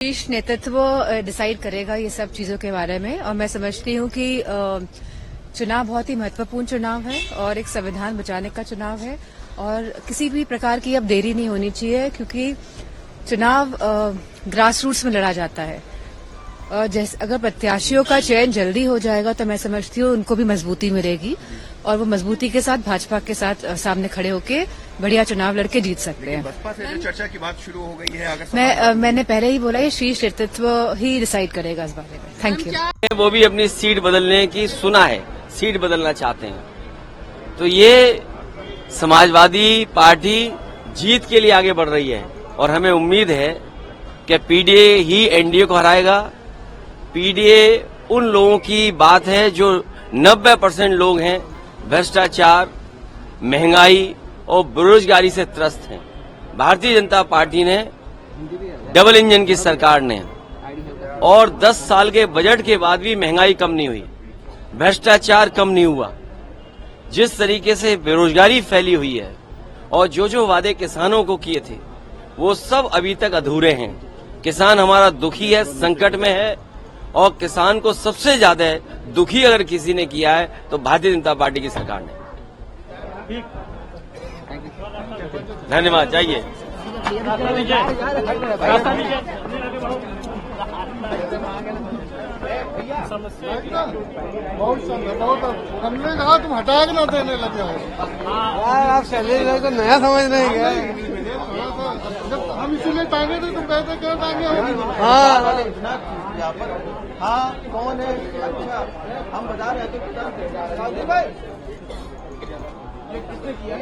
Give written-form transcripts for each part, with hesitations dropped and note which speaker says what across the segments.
Speaker 1: शीर्ष नेतृत्व डिसाइड करेगा ये सब चीजों के बारे में, और मैं समझती हूँ कि चुनाव बहुत ही महत्वपूर्ण चुनाव है और एक संविधान बचाने का चुनाव है, और किसी भी प्रकार की अब देरी नहीं होनी चाहिए, क्योंकि चुनाव ग्रास रूट्स में लड़ा जाता है। अगर प्रत्याशियों का चयन जल्दी हो जाएगा तो मैं समझती हूँ उनको भी मजबूती मिलेगी, और वो मजबूती के साथ भाजपा के साथ सामने खड़े होकर बढ़िया चुनाव लड़के जीत सकते हैं।
Speaker 2: बसपा से जो चर्चा की बात शुरू हो गई है, अगर
Speaker 1: मैंने पहले ही बोला, ये शीर्ष नेतृत्व ही डिसाइड करेगा इस बारे में। Thank you.
Speaker 3: वो भी अपनी सीट बदलने की सुना है, सीट बदलना चाहते हैं, तो ये समाजवादी पार्टी जीत के लिए आगे बढ़ रही है, और हमें उम्मीद है कि पीडीए ही एनडीए को हराएगा। पीडीए उन लोगों की बात है जो 90% लोग हैं भ्रष्टाचार, महंगाई और बेरोजगारी से त्रस्त हैं। भारतीय जनता पार्टी ने डबल इंजन की सरकार ने, और 10 साल के बजट के बाद भी महंगाई कम नहीं हुई, भ्रष्टाचार कम नहीं हुआ, जिस तरीके से बेरोजगारी फैली हुई है, और जो वादे किसानों को किए थे वो सब अभी तक अधूरे हैं। किसान हमारा दुखी है, संकट में है, और किसान को सबसे ज्यादा दुखी अगर किसी ने किया है तो भारतीय जनता पार्टी की सरकार ने। धन्यवाद। जाइए।
Speaker 4: हमने कहा तुम हटा के ना देने लगे हो यार, आप सैलरी को नया समझ नहीं गए। जब हम इसीलिए टांगे थे, तुम कहते क्यों टांगे हो? हाँ कौन है? अच्छा हम बता रहे थे भाई ये किसने किया?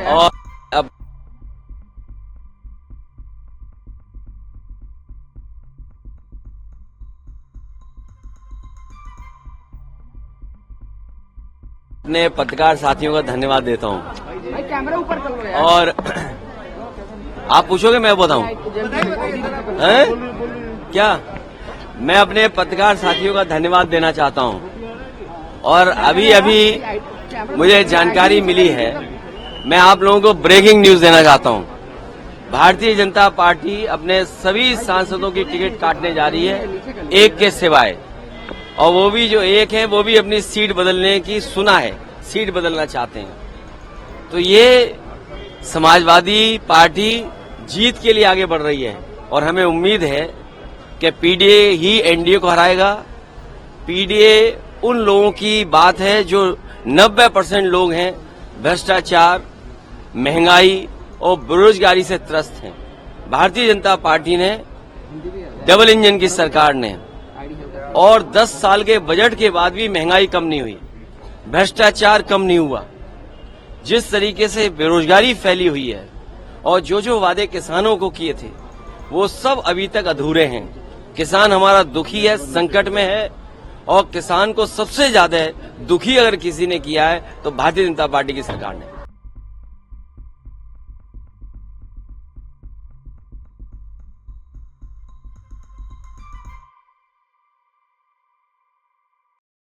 Speaker 3: और अब अपने पत्रकार साथियों का धन्यवाद देता हूं,
Speaker 1: कैमरा ऊपर कर लो यार।
Speaker 3: और आप पूछोगे मैं बताऊं? क्या? मैं अपने पत्रकार साथियों का धन्यवाद देना चाहता हूं, और अभी मुझे जानकारी मिली है, मैं आप लोगों को ब्रेकिंग न्यूज देना चाहता हूं। भारतीय जनता पार्टी अपने सभी सांसदों की टिकट काटने जा रही है, एक के सिवाय, और वो भी जो एक है वो भी अपनी सीट बदलने की सुना है, सीट बदलना चाहते हैं, तो ये समाजवादी पार्टी जीत के लिए आगे बढ़ रही है, और हमें उम्मीद है कि पीडीए ही एनडीए को हराएगा। पीडीए उन लोगों की बात है जो 90% लोग हैं भ्रष्टाचार, महंगाई और बेरोजगारी से त्रस्त हैं। भारतीय जनता पार्टी ने डबल इंजन की सरकार ने, और 10 साल के बजट के बाद भी महंगाई कम नहीं हुई, भ्रष्टाचार कम नहीं हुआ, जिस तरीके से बेरोजगारी फैली हुई है, और जो वादे किसानों को किए थे वो सब अभी तक अधूरे हैं। किसान हमारा दुखी है, संकट में है, और किसान को सबसे ज्यादा दुखी अगर किसी ने किया है तो भारतीय जनता पार्टी की सरकार ने।